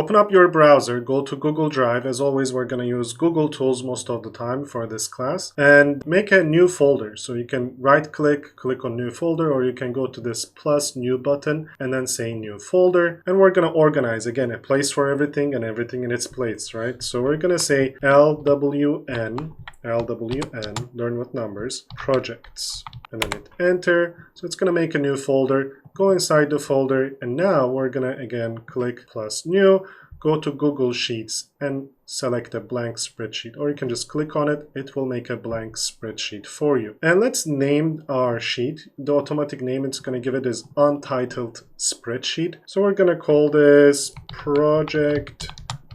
Open up your browser, go to Google Drive. As always, we're going to use Google Tools most of the time for this class, and make a new folder. So you can right click, click on new folder, or you can go to this plus new button and then say new folder. And we're going to organize, again, a place for everything and everything in its place, right? So we're going to say LWN, learn with numbers, projects, and then hit enter. So it's going to make a new folder. Go inside the folder, and now we're gonna again click plus new, go to Google Sheets and select a blank spreadsheet, or you can just click on it. It will make a blank spreadsheet for you. And let's name our sheet. The automatic name it's going to give it is untitled spreadsheet. So we're going to call this project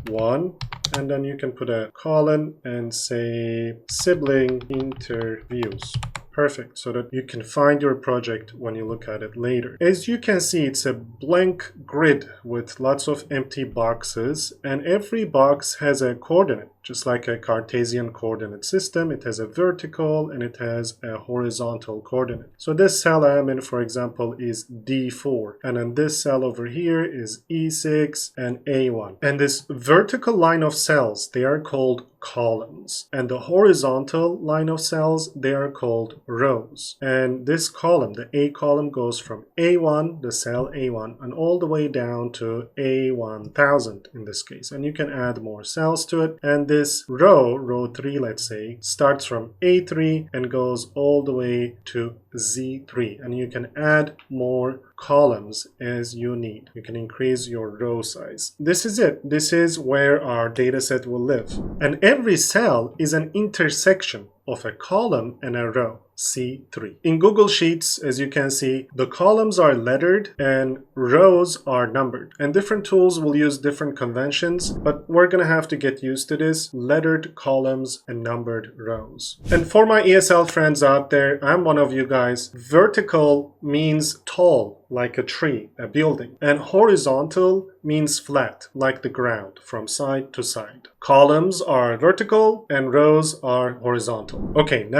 1, and then you can put a colon and say sibling interviews. Perfect, so that you can find your project when you look at it later. As you can see, it's a blank grid with lots of empty boxes, and every box has a coordinate. Just like a Cartesian coordinate system, it has a vertical and it has a horizontal coordinate. So this cell I'm in, for example, is D4. And then this cell over here is E6 and A1. And this vertical line of cells, they are called columns. And the horizontal line of cells, they are called rows. And this column, the A column, goes from A1, the cell A1, and all the way down to A1000 in this case. And you can add more cells to it. And this row 3, let's say, starts from A3 and goes all the way to Z3. And you can add more columns as you need. You can increase your row size. This is it. This is where our data set will live. And every cell is an intersection of a column and a row, C3. In Google Sheets, as you can see, the columns are lettered and rows are numbered. And different tools will use different conventions, but we're gonna have to get used to this: lettered columns and numbered rows. And for my ESL friends out there, I'm one of you guys. Vertical means tall, like a tree, a building. And horizontal means flat, like the ground, from side to side. Columns are vertical and rows are horizontal. Okay, now